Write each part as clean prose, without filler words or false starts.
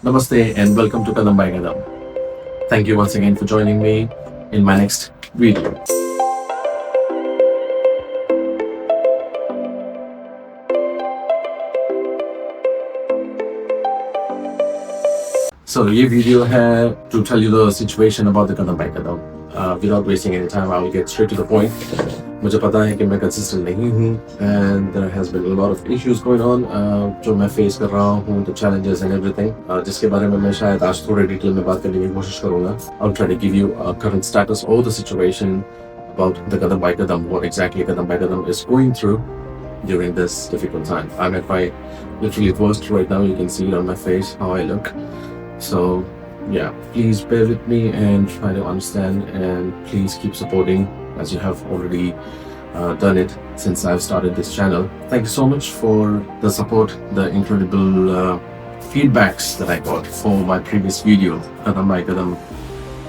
Namaste and welcome to Kadam by Kadam. Thank you once again for joining me in my next video. So ये video है to tell you the situation about the Kadam by Kadam. Without wasting any time, I will get straight to the point. मुझे पता है कि मैं consistent नहीं हूँ and there has been a lot of issues going on जो मैं face कर रहा हूँ, the challenges and everything जिसके बारे में मैं शायद आज थोड़े डिटेल में बात करने की कोशिश करूँगा. I'll try to give you a current status of the situation about the Kadam by Kadam, what exactly Kadam by Kadam is going through during this difficult time. I'm at my literally worst right now. You can see it on my face how I look. So yeah, please bear with me and try to understand, and please keep supporting as you have already done it since I've started this channel. Thank you so much for the support, the incredible feedbacks that I got for my previous video, Kadam by Kadam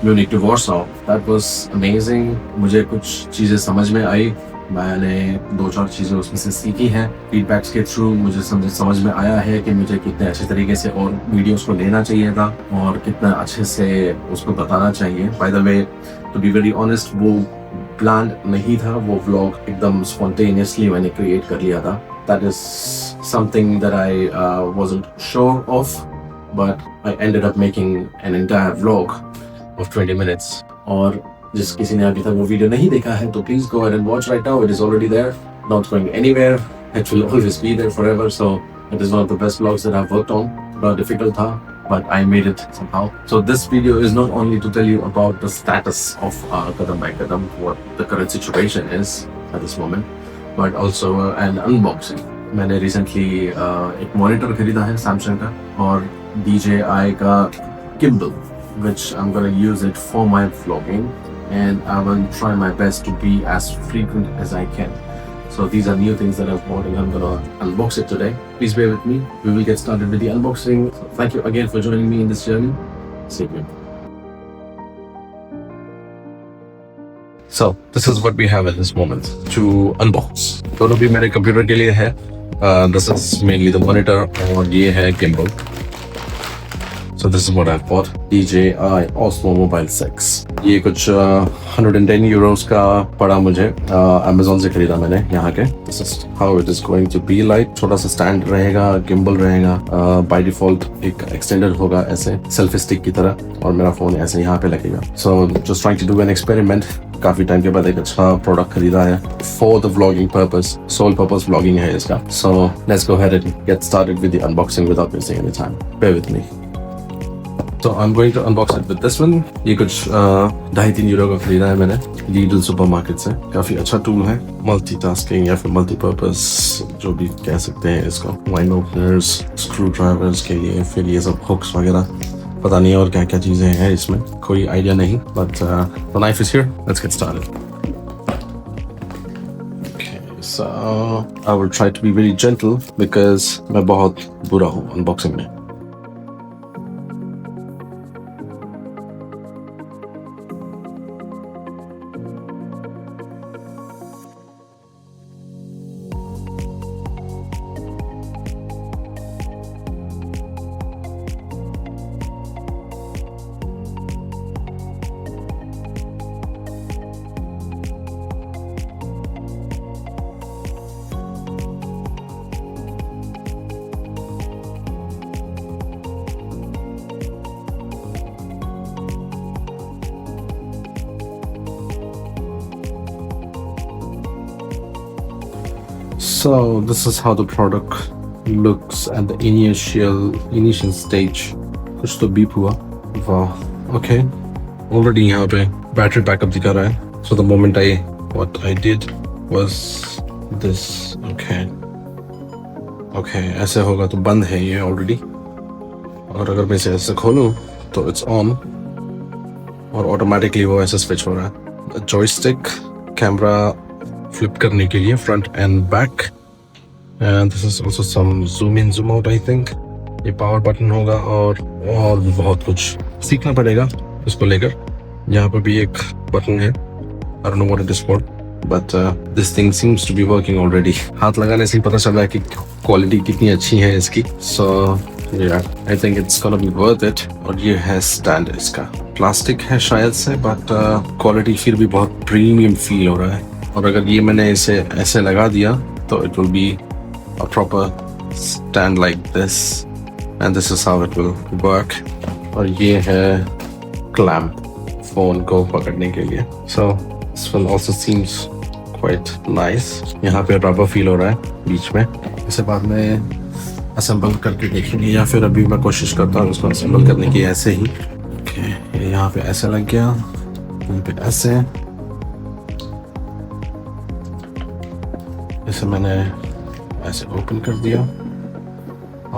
Munich to Warsaw. That was amazing. मुझे कुछ चीज़ें समझ में आई, मैंने 2-4 चीज़ें उसमें से सीखी हैं. फीडबैक्स के थ्रू मुझे समझ में आया है कि मुझे कितने अच्छे तरीके से और वीडियोस को लेना चाहिए था और कितना अच्छे से उसको बताना चाहिए. By the way, to be very honest, वो प्लान नहीं था. वो व्लॉग एकदम स्पॉन्टेनियसली मैंने क्रिएट कर लिया था. That is something that I wasn't sure of, but I ended up making an entire vlog of 20 minutes. और जिस किसी ने अभी तक वो वीडियो नहीं देखा है तो please go and watch right now. It is already there, not going anywhere. It will always be there forever. So it is one of the best vlogs that I have worked on. थोड़ा difficult था, but I made it somehow. So this video is not only to tell you about the status of Kadam by Kadam, what the current situation is at this moment, but also an unboxing. मैंने recently एक monitor खरीदा है Samsung का और DJI का gimbal, which I'm gonna use it for my vlogging, and I will try my best to be as frequent as I can. So these are new things that I've bought and I'm gonna unbox it today. Please bear with me. We will get started with the unboxing. So thank you again for joining me in this journey. Stay tuned. So this is what we have at this moment to unbox. दोनों भी मेरे computer के लिए है. This is mainly the monitor और ये है gimbal. So this is what I've bought. DJI Osmo Mobile 6. ये कुछ 110 euros का पड़ा मुझे. Amazon से खरीदा मैंने यहाँ के. This is how it is going to be like. छोटा सा स्टैंड रहेगा, gimbal रहेगा. By default एक extender होगा ऐसे selfie stick की तरह और मेरा फोन ऐसे यहाँ पे लगेगा. So just trying to do an experiment. काफी टाइम के बाद एक अच्छा प्रोडक्ट खरीदा है for the vlogging purpose. Sole purpose vlogging है इसका. So let's go ahead and get started with the unboxing without wasting any time. Bear with me. So I'm going to unbox it with this one. ये कुछ 2.5-3 euro का खरीदा है मैंने Lidl supermarket से. काफी अच्छा टूल है, मल्टीटास्किंग या फिर मल्टीपर्पस जो भी कह सकते हैं इसको. वाइन ओपनर्स, स्क्रू ड्राइवर्स के लिए, फिर ये सब हुक्स वगैरह, पता नहीं और क्या क्या चीजें हैं इसमें, कोई आइडिया नहीं. But the knife is here. Let's get started. Okay, so I will try to be very gentle because मैं बहुत बुरा हूँ अनबॉक्सिंग में. So this is how the product looks at the initial stage. कुछ तो beep हुआ. वाह. Okay. Already यहाँ पे battery backup दिखा रहा है. So the moment what I did was this. Okay. ऐसे होगा तो बंद है ये already. और अगर मैं इसे ऐसे खोलूँ तो it's on और automatically वो ऐसे switch हो रहा है. Joystick, camera flip करने के लिए front and back, and this is also some zoom in zoom out I think. ये power button होगा और भी बहुत कुछ सीखना पड़ेगा इसको लेकर. यहाँ पर भी एक बटन है, I don't know what it is for, but this thing seems to be working already. हाथ लगाने से ही पता चल रहा है कि क्वालिटी कितनी अच्छी है इसकी. So Yeah, I think it's gonna be worth it. और ये है स्टैंड इसका, प्लास्टिक है शायद से, बट क्वालिटी फिर भी बहुत प्रीमियम फील हो रहा है। और अगर ये मैंने इसे ऐसे लगा दिया तो it will be a proper stand like this, and this is how it will work. और ये है क्लैंप फोन को पकड़ने के लिए। So this one also seems quite nice. यहाँ पे रबर फील हो रहा है बीच में। इसे बाद में असेंबल करके देखेंगे, या फिर अभी मैं कोशिश करता हूँ उसको असेंबल करने की ऐसे ही। ओके, यहाँ पे ऐसे लग गया, यहाँ पे ऐसे। इसे मैंने ऐसे ओपन कर दिया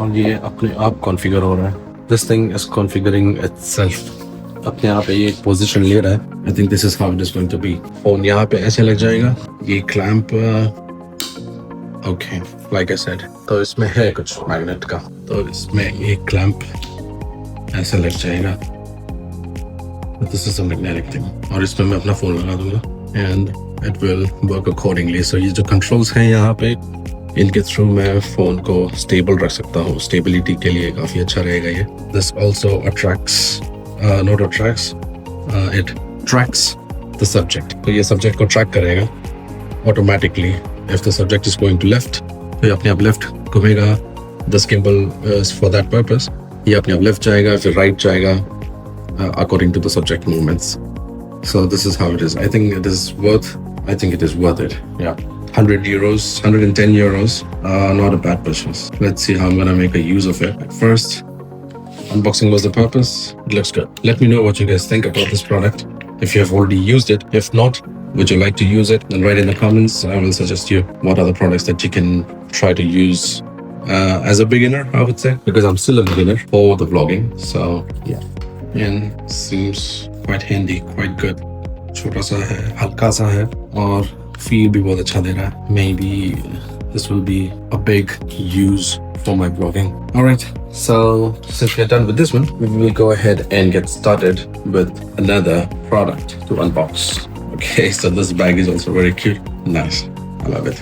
और ये अपने आप कॉन्फ़िगर हो रहा है। This thing is configuring itself, अपने आप ये एक पोजीशन ले रहा है। I think this is how it is going to be. Phone यहाँ पे ऐसे लग जाएगा, ये clamp okay like I said. तो इसमें है कुछ मैग्नेट का, तो इसमें एक क्लैंप ऐसे लग जाएगा। This is a magnetic thing, और इसमें मैं अपना फोन लगा दूंगा and it will work accordingly. So ये जो कंट्रोल्स हैं यहाँ पे, इनके थ्रू मैं फोन को स्टेबल रख सकता हूँ। स्टेबिलिटी के लिए काफी अच्छा रहेगा ये। This also attracts not attracts it tracks the subject. तो ये सब्जेक्ट को ट्रैक करेगा automatically. If the subject is going to left, तो ये अपने आप लेफ्ट घूमेगा। The gimbal is for that purpose. ये अपने आप लेफ्ट जाएगा, फिर राइट जाएगा according to the subject movements. So this is how it is. I think it is worth it. Yeah. 100 euros, 110 euros, not a bad purchase. Let's see how I'm gonna make a use of it. At first, unboxing was the purpose. It looks good. Let me know what you guys think about this product. If you have already used it. If not, would you like to use it? Then write in the comments. I will suggest you what are the products that you can try to use as a beginner, I would say, because I'm still a beginner for the vlogging. So yeah, and seems quite handy, quite good. छोटा सा है, हल्का सा है, और feel भी बहुत अच्छा दे रहा है। Maybe this will be a big use for my vlogging. Alright, so since we're done with this one, we will go ahead and get started with another product to unbox. Okay, so this bag is also very cute. Nice, I love it.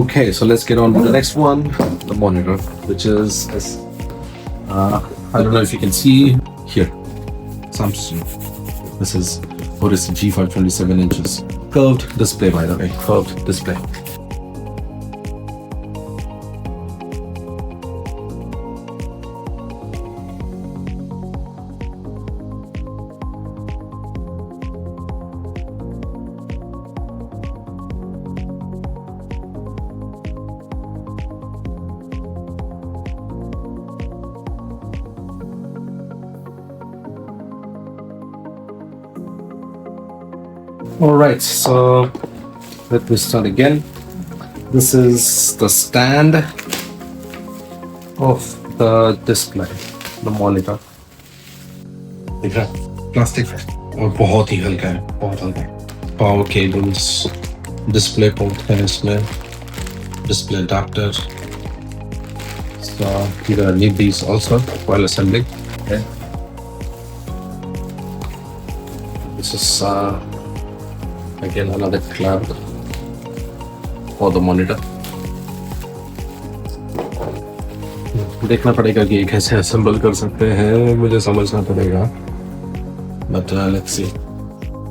Okay, so let's get on with the next one, the monitor, which is I don't know if you can see here, Samsung. This is Odyssey G5 27 inches. Curved display, by the way, curved display. Alright, so let me start again. This is the stand of the display, the monitor. दिख रहा है? Plastic है और बहुत ही हल्का है, बहुत हल्का है। पावर केबल्स, डिस्प्ले पोर्ट है इसमें, display adapter. So you're gonna need these also while assembling. Okay. This is again another clamp for the monitor. देखना पड़ेगा कि कैसे असेंबल कर सकते हैं, मुझे समझना पड़ेगा, but let's see,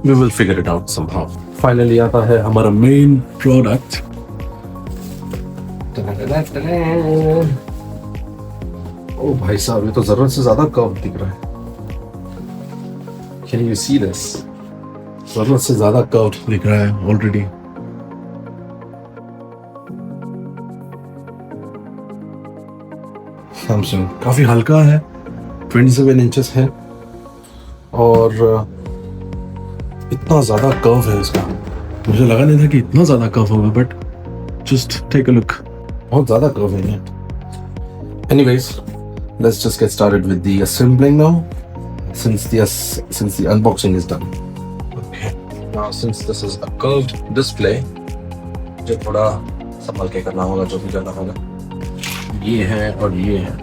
we will figure it out somehow. Finally आता है हमारा main product. ओ भाई साहब, ये तो जरूरत से ज्यादा कर्व दिख रहा है। Can you see this? जरूरत से ज्यादा कर्व दिख रहा है ऑलरेडी। सैमसंग काफी हल्का है, 27 इंचेस है, और इतना ज्यादा कर्व है इसका। मुझे लगा नहीं था कि इतना ज्यादा कर्व होगा, but just take a look, बहुत ज्यादा कर्व है ये। Anyways, let's just get started with the assembling now, since the unboxing is done. Okay, now since this is a curved display, मुझे थोड़ा संभल के करना होगा, जो भी करना होगा। ये है और ये है।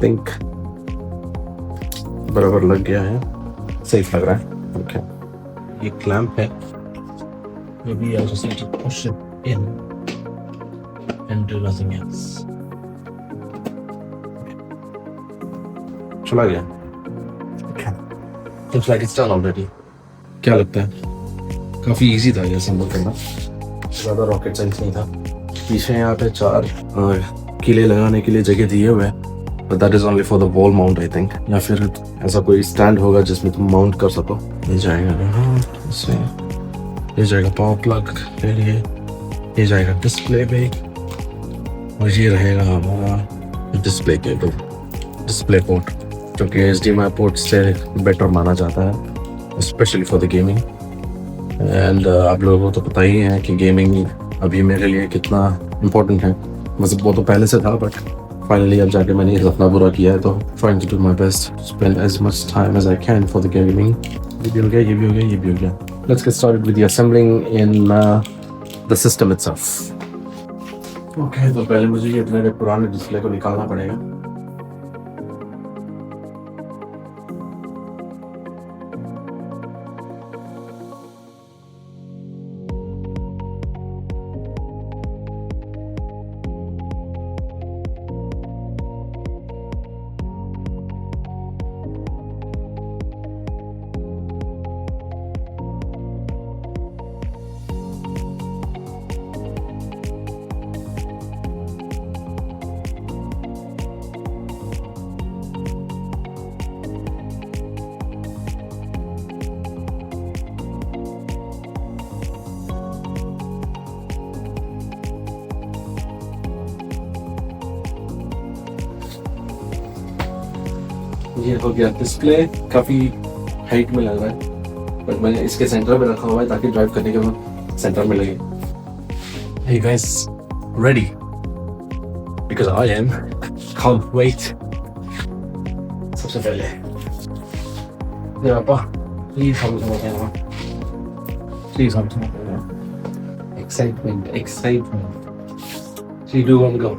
think बराबर लग गया है, सेफ लग रहा है. ओके, ये क्लैंप है. Maybe I just need to push it in and do nothing else. चला गया. Okay. Looks like it's done already. क्या लगता है? काफी इजी था ये असेंबल करना, ज़्यादा रॉकेट साइंस नहीं था. पीछे यहाँ पे 4 किले लगाने के लिए जगह दिए हुए हैं, but that is only for the wall mount I think. या फिर ऐसा कोई स्टैंड होगा जिसमें तुम माउंट कर सको. ये जाएगा इससे, ये जाएगा पावर प्लग के लिए, ये जाएगा डिस्प्ले पे, और ये रहेगा हमारा डिस्प्ले केबल, डिस्प्ले पोर्ट, जो कि HDMI पोर्ट से बेटर माना जाता है, specially for the gaming. And आप लोगों को तो पता ही है कि गेमिंग अभी मेरे लिए कितना इम्पोर्टेंट है. मतलब वो तो पहले से था, बट फाइनली अब जाके मैंने ये अपना पूरा किया है, तो trying to do my best, spend as much time as I can for the gaming. ये भी हो गया, ये भी हो गया, ये भी हो गया. Let's get started with the assembling in the system itself. Okay, तो पहले मुझे ये इतने पुराने डिस्प्ले को निकालना पड़ेगा. ये हो गया डिस्प्ले. काफ़ी हाइट में लग रहा है, बट मैंने इसके सेंटर पे रखा हुआ है ताकि ड्राइव करने के बाद सेंटर में लगे. Hey guys, ready? Because I am. Can't wait. सबसे पहले ये पापा प्लीज हम समझें, प्लीज हम समझें. Excitement, excitement. 3, 2, 1 go.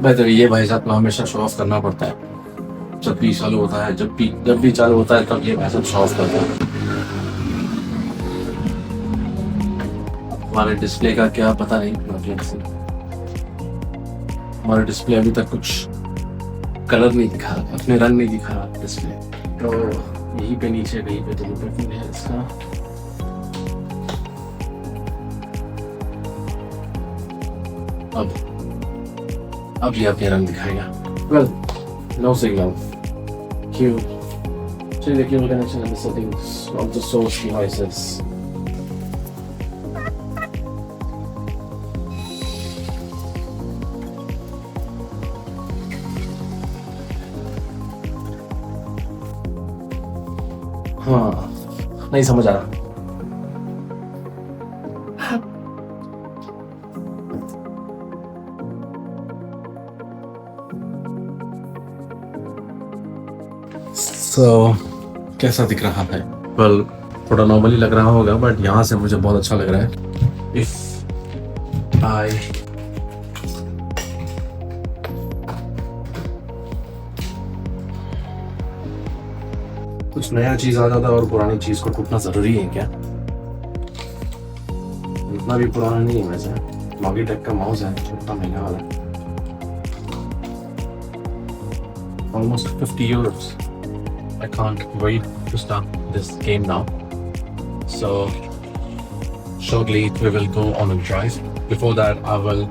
बेहतर ये भाई साहब हमेशा शो ऑफ करना पड़ता है जब भी चालू होता है, जब भी चालू होता है तब ये भाई साहब शो ऑफ करता है. हमारे डिस्प्ले का क्या पता नहीं, हमारा डिस्प्ले अभी तक कुछ कलर नहीं दिखा, अपने रंग नहीं दिखा डिस्प्ले. तो यहीं पे नीचे कहीं पे तो है इसका. अब ये अपने रंग दिखाएगा. Well, no signal. क्यों चलिए cable connection and settings of the source devices. हाँ, नहीं समझ आ रहा. So, कैसा दिख रहा है? Well, थोड़ा नॉर्मली लग रहा होगा, बट यहाँ से मुझे बहुत अच्छा लग रहा है. If I कुछ नया चीज आ जाता है और पुरानी चीज को टूटना जरूरी है क्या? इतना भी पुराना नहीं है वैसे. लॉगिटेक का माउस है, इतना महंगा वाला, almost 50 euros. I can't wait to start this game now. So shortly we will go on a drive. Before that, I will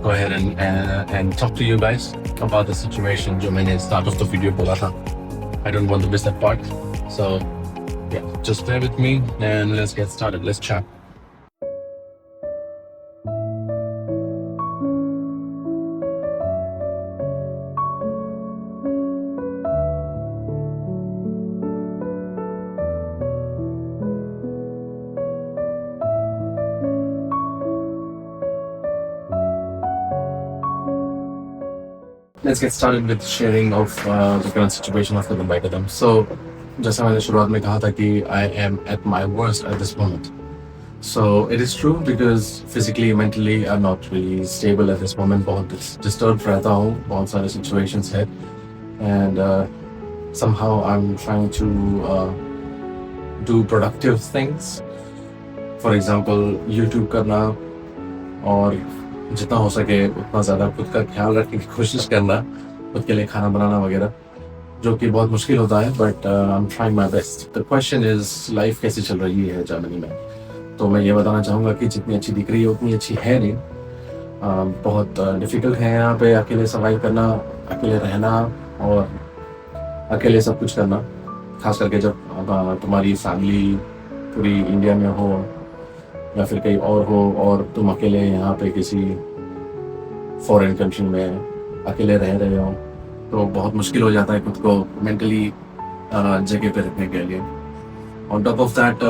go ahead and talk to you guys about the situation जो मैंने start of the video बोला था. I don't want to miss that part. So yeah, just bear with me and let's get started. Let's chat. Let's get started with sharing of the current situation after the bike attempt. So, जैसा मैंने शुरुआत में कहा था कि I am at my worst at this moment. So it is true because physically, mentally, I'm not really stable at this moment. बहुत disturbed रहता हूँ, बहुत सारे situations है, and somehow I'm trying to do productive things. For example, YouTube करना और जितना हो सके उतना ज़्यादा खुद का ख्याल रखने की कोशिश करना, खुद के लिए खाना बनाना वगैरह, जो कि बहुत मुश्किल होता है, but I am trying my best. The question is life कैसी चल रही है जर्मनी में. तो मैं ये बताना चाहूँगा कि जितनी अच्छी दिख रही है उतनी अच्छी है नहीं. बहुत डिफ़िकल्ट है यहाँ पे अकेले सर्वाइव करना, अकेले रहना और अकेले सब कुछ करना, खास करके जब तुम्हारी फैमिली पूरी इंडिया में हो या फिर कहीं और हो और तुम अकेले यहाँ पे किसी फॉरेन कंट्री में अकेले रह रहे हो, तो बहुत मुश्किल हो जाता है खुद को मेंटली जगह पे रखने के लिए. ऑन टॉप ऑफ दैट,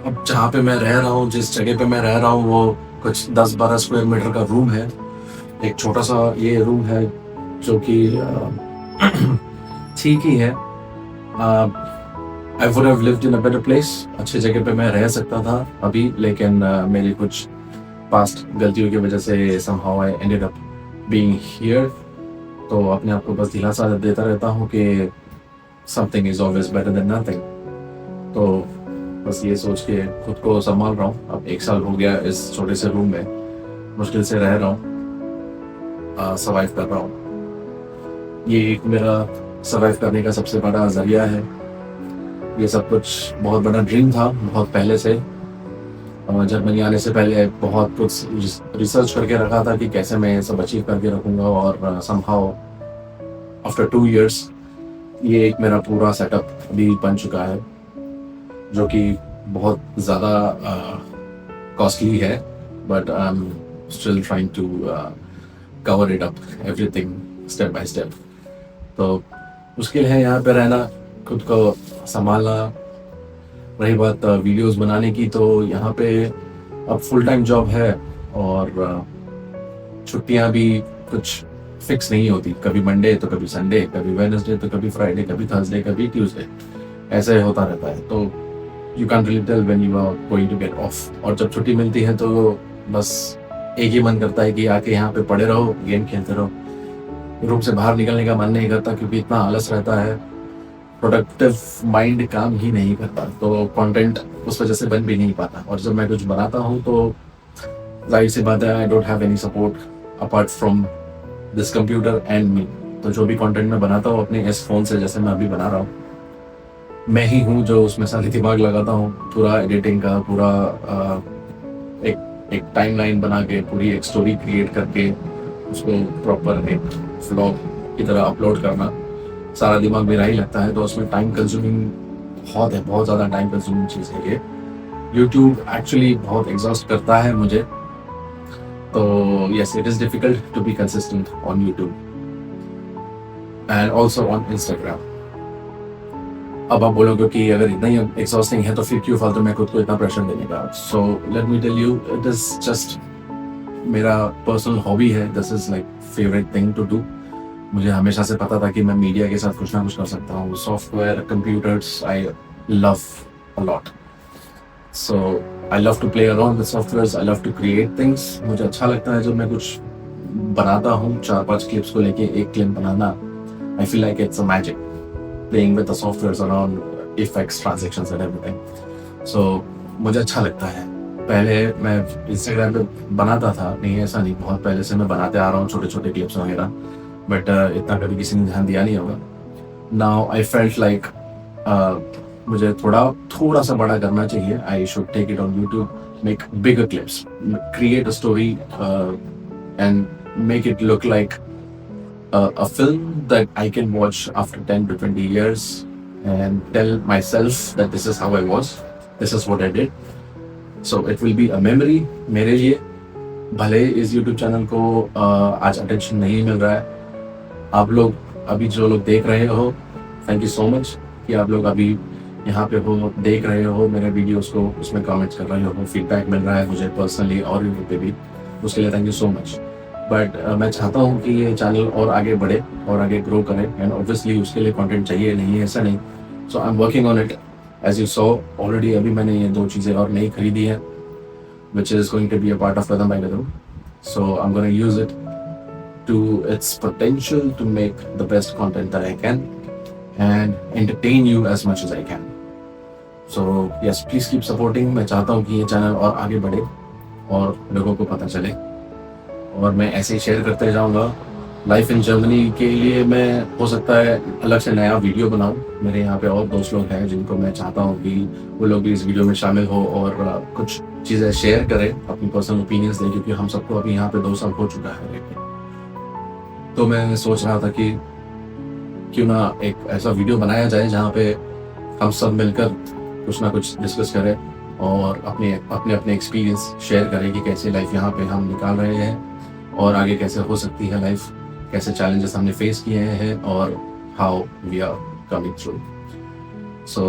अब जहाँ पे मैं रह रहा हूँ, जिस जगह पे मैं रह रहा हूँ, वो कुछ 10-12 स्क्वायर मीटर का रूम है. एक छोटा सा ये रूम है जो कि ठीक ही है. I would have lived in a better place. अच्छी जगह पे मैं रह सकता था अभी, लेकिन मेरी कुछ पास्ट गलतियों की वजह से somehow I ended up being here. तो अपने आप को बस दिलासा देता रहता हूँ कि something is always better than nothing. तो बस ये सोच के खुद को संभाल रहा हूँ. अब 1 साल हो गया इस छोटे से रूम में, मुश्किल से रह रहा हूँ, सर्वाइव कर रहा हूँ. ये एक मेरा सर्वाइव करने का सबसे बड़ा जरिया है. ये सब कुछ बहुत बड़ा ड्रीम था बहुत पहले से. जर्मनी आने से पहले बहुत कुछ रिसर्च करके रखा था कि कैसे मैं ये सब अचीव करके रखूँगा, और somehow आफ्टर 2 years ये एक मेरा पूरा सेटअप अभी बन चुका है, जो कि बहुत ज़्यादा कॉस्टली है, but I am still trying to cover it up everything step by step. तो मुश्किल है यहाँ पे रहना, खुद को संभालना. रही बात वीडियोस बनाने की, तो यहाँ पे अब फुल टाइम जॉब है और छुट्टियाँ भी कुछ फिक्स नहीं होती. कभी मंडे तो कभी संडे, कभी वेडनेसडे तो कभी फ्राइडे, कभी थर्सडे, कभी ट्यूसडे, ऐसे होता रहता है. तो you can really tell when you are going to get off. और जब छुट्टी मिलती है तो बस एक ही मन करता है कि आके यहाँ पे पड़े रहो, गेम खेलते रहो. रूम से बाहर निकलने का मन नहीं करता क्योंकि इतना आलस रहता है. प्रोडक्टिव माइंड काम ही नहीं करता, तो कंटेंट उस वजह से बन भी नहीं पाता. और जब मैं कुछ बनाता हूँ तो जाहिर सी बात है, I don't have any support apart from this computer and me. तो जो भी कंटेंट मैं बनाता हूँ अपने इस फ़ोन से, जैसे मैं अभी बना रहा हूँ, मैं ही हूँ जो उसमें सारी दिमाग लगाता हूँ. पूरा एडिटिंग का, पूरा एक टाइमलाइन बना के, पूरी एक स्टोरी क्रिएट करके उसको प्रॉपर एक व्लॉग की तरह अपलोड करना, सारा दिमाग मेरा ही लगता है. तो उसमें टाइम कंज्यूमिंग बहुत है, बहुत ज़्यादा टाइम कंज्यूमिंग चीज़ है ये. यूट्यूब एक्चुअली बहुत एग्जॉस्ट करता है मुझे. तो yes, it is difficult to be consistent on YouTube and also on Instagram. अब आप बोलोगे कि अगर इतना ही एग्जॉस्टिंग है तो फिर क्यों फालतू में खुद को इतना प्रेशर देने का. So let me tell you, it is just मेरा पर्सनल हॉबी है. This is like favourite thing to do. मुझे हमेशा से पता था कि मैं मीडिया के साथ कुछ ना कुछ कर सकता हूँ. Software, computers, I love a lot. So I love to play around with softwares, I love to create things. मुझे अच्छा लगता है जब मैं कुछ बनाता हूँ. 4-5 क्लिप्स को लेके एक क्लिप बनाना, I feel like it's a magic playing with the softwares around effects, transactions and everything. So मुझे अच्छा लगता है. पहले मैं इंस्टाग्राम पे बनाता था, नहीं ऐसा नहीं, बहुत पहले से मैं बनाते आ रहा हूँ छोटे छोटे क्लिप्स वगैरह, बट इतना कभी किसी ने ध्यान दिया नहीं होगा. नाउ आई फेल्ट लाइक मुझे थोड़ा सा बड़ा करना चाहिए. I should take it on YouTube, make bigger clips, create a story and make it look like a film that I can watch after 10 to 20 years and tell myself that this is how I was, this is what I did. So it will be a memory मेरे लिए. भले इस YouTube channel को आज attention नहीं मिल रहा है. आप लोग अभी जो लोग देख रहे हो, थैंक यू सो मच कि आप लोग अभी यहाँ पे हो, देख रहे हो मेरे वीडियोस को, उसमें कमेंट्स कर रहे हो, फीडबैक मिल रहा है मुझे पर्सनली और यूट्यूब पे भी. उसके लिए thank you so much. But मैं चाहता हूँ कि ये चैनल और आगे बढ़े और आगे ग्रो करे, एंड ऑब्वियसली उसके लिए कंटेंट चाहिए, नहीं है ऐसा नहीं. So I am working on it. As you saw already, अभी मैंने ये 2 चीज़ें और नई खरीदी है, which is going to be a part of Kadam by Kadam. So I'm going to use it to its potential to make the best content that I can and entertain you as much as I can. So yes, please keep supporting. मैं चाहता हूँ कि ये channel और आगे बढ़े और लोगों को पता चले, और मैं ऐसे ही शेयर करते जाऊँगा। लाइफ इन जर्मनी के लिए मैं हो सकता है अलग से नया वीडियो बनाऊं। मेरे यहाँ पे और दोस्त लोग हैं जिनको मैं चाहता हूँ कि वो लोग भी इस वीडियो में शामिल हो और कुछ चीज़ें शेयर करें, अपनी पर्सनल ओपिनियंस दें, क्योंकि हम सबको अभी यहाँ पे 2 साल हो चुका है। लेकिन तो मैं सोच रहा था कि क्यों ना एक ऐसा वीडियो बनाया जाए जहाँ पे हम सब मिलकर कुछ ना कुछ डिस्कस करें और अपने अपने एक्सपीरियंस शेयर करें कि कैसे लाइफ यहाँ पे हम निकाल रहे हैं और आगे कैसे हो सकती है लाइफ, कैसे चैलेंजेस हमने फेस किए हैं और how we are coming through. So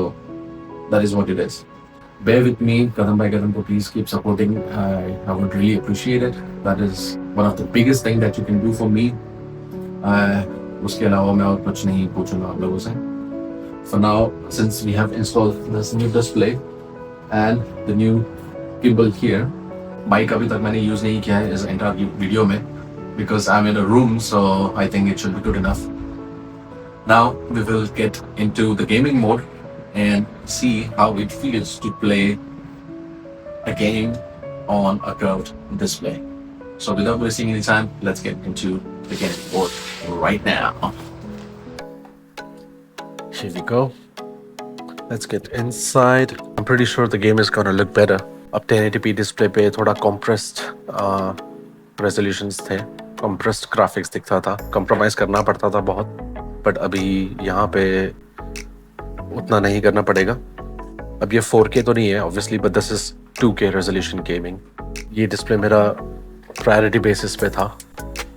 that is what it is. Bear with me, Kadam by Kadam को please keep supporting. I would really appreciate it. That is one of the biggest thing that you can do for me. उसके अलावा मैं और कुछ नहीं पूछूंगा आप लोगों से। For now, since we have installed this new display and the new gimbal here, mic अभी तक मैंने use नहीं किया है इस entire वीडियो में, because I'm in a room, so I think it should be good enough. Now we will get into the gaming mode and see how it feels to play a game on a curved display. So without wasting any time, let's get into the gaming mode right now. Here we go. Let's get inside. I'm pretty sure the game is gonna look better. अब 1080p display पे थोड़ा compressed resolutions थे, compressed graphics दिखता था, compromise करना पड़ता था बहुत, but अभी यहाँ पे उतना नहीं करना पड़ेगा। अब ये 4K तो नहीं है obviously, but this is 2K resolution gaming. ये डिस्प्ले मेरा प्रायोरिटी बेसिस पे था।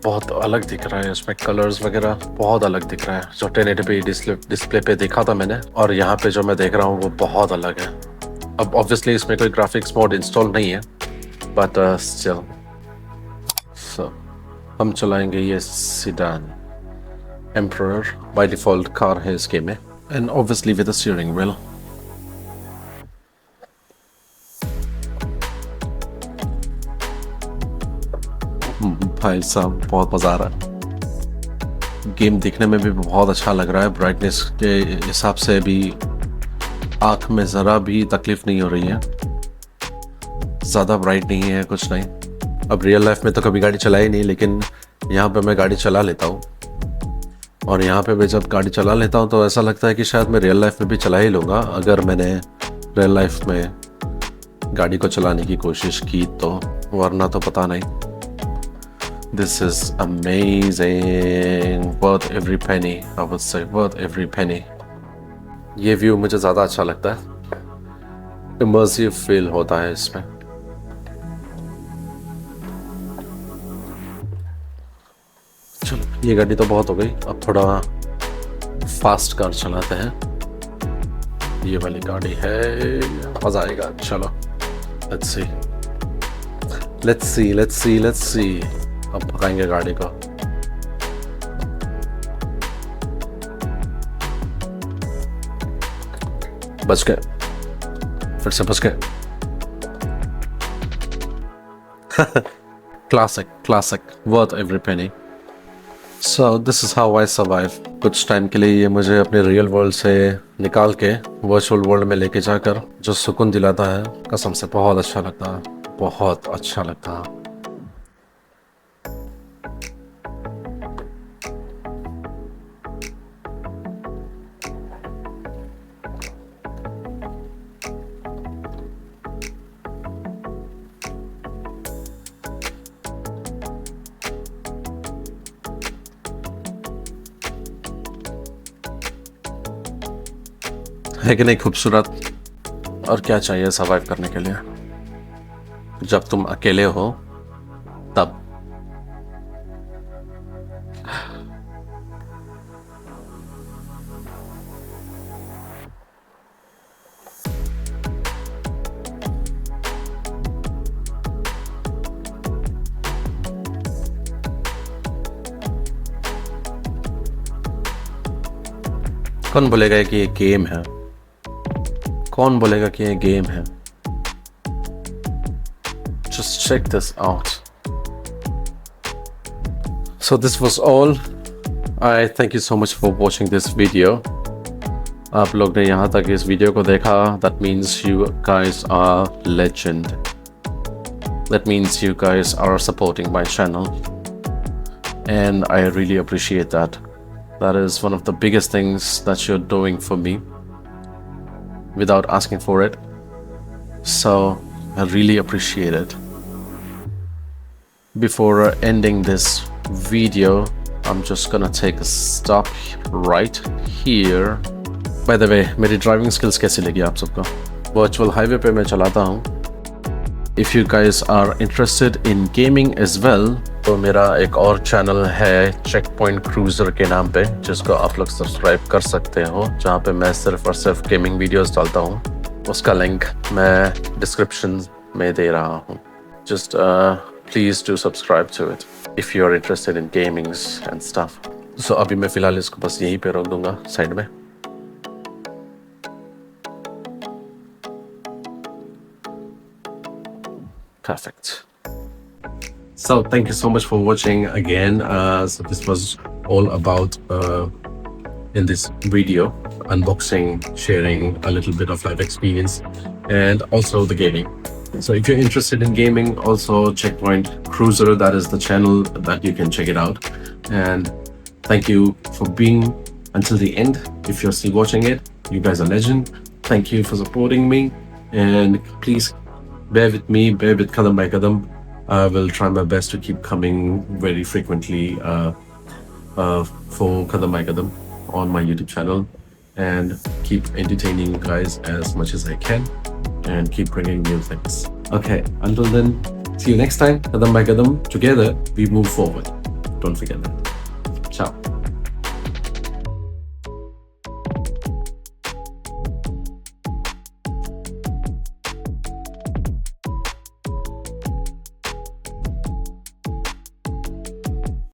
बहुत अलग दिख रहा है, इसमें कलर्स वगैरह बहुत अलग दिख रहा है जो 1080p डिस्प्ले पे देखा था मैंने, और यहाँ पे जो मैं देख रहा हूँ वो बहुत अलग है। अब ऑब्वियसली इसमें कोई ग्राफिक्स मोड इंस्टॉल नहीं है, बट स्टिल सो हम चलाएंगे ये sedan emperor, by default car है इस गेम में, and obviously with the steering wheel. भाई साहब बहुत मज़ा आ रहा है। गेम देखने में भी बहुत अच्छा लग रहा है, ब्राइटनेस के हिसाब से भी आँख में ज़रा भी तकलीफ नहीं हो रही है, ज़्यादा ब्राइट नहीं है, कुछ नहीं। अब रियल लाइफ में तो कभी गाड़ी चलाई नहीं, लेकिन यहाँ पे मैं गाड़ी चला लेता हूँ, और यहाँ पे मैं जब गाड़ी चला लेता हूँ तो ऐसा लगता है कि शायद मैं रियल लाइफ में भी चला ही लूँगा अगर मैंने रियल लाइफ में गाड़ी को चलाने की कोशिश की तो, वरना तो पता नहीं। This is amazing, worth every penny, I would say, worth every penny. ये व्यू मुझे ज़्यादा अच्छा लगता है, इमर्सिव फील होता है इसमें। चलो ये गाड़ी तो बहुत हो गई, अब थोड़ा फास्ट कार चलाते हैं। ये वाली गाड़ी है, मज़ा आएगा। चलो let's see, let's see, let's see, let's see। अब पकाएंगे गाड़ी को। बच गए, फिर से बच गए। Classic classic, worth every penny. So this is how I survive. कुछ टाइम के लिए ये मुझे अपने रियल वर्ल्ड से निकाल के वर्चुअल वर्ल्ड में लेके जाकर जो सुकून दिलाता है, कसम से बहुत अच्छा लगता है, बहुत अच्छा लगता है। है कि नहीं खूबसूरत? और क्या चाहिए सर्वाइव करने के लिए? जब तुम अकेले हो तब। कौन बोलेगा कि ये गेम है? कौन बोलेगा कि ये गेम है? Just check this out. So this was all. I thank you so much for watching this video. आप लोग ने यहाँ तक इस वीडियो को देखा. That means you guys are legend. That means you guys are supporting my channel. And I really appreciate that. That is one of the biggest things that you're doing for me without asking for it. So I really appreciate it. Before ending this video, I'm just gonna take a stop right here. By the way, मेरी driving skills कैसी लगी आप सबको? Virtual highway पे मैं चलाता हूँ. If you guys are interested in gaming as well, तो मेरा एक और चैनल है चेकपॉइंट क्रूजर के नाम पे, जिसको आप लोग सब्सक्राइब कर सकते हो, जहाँ पे मैं सिर्फ और सिर्फ गेमिंग वीडियोस डालता हूँ. उसका लिंक मैं डिस्क्रिप्शन में दे रहा हूँ. Just please do subscribe to it if you are interested in gamings and stuff. So अभी मैं फिलहाल इसको बस यहीं पे रख दूंगा साइड में. Perfect. So thank you so much for watching again. So this was all about in this video unboxing, sharing a little bit of life experience, and also the gaming. So if you're interested in gaming, also Checkpoint Cruiser, that is the channel that you can check it out. And thank you for being until the end. If you're still watching it, you guys are legend. Thank you for supporting me, and please bear with me, bear with Kadam by Kadam. I will try my best to keep coming very frequently for Kadam by Kadam on my YouTube channel, and keep entertaining you guys as much as I can, and keep bringing new things. Okay, until then, see you next time. Kadam by Kadam, together we move forward. Don't forget that. Ciao.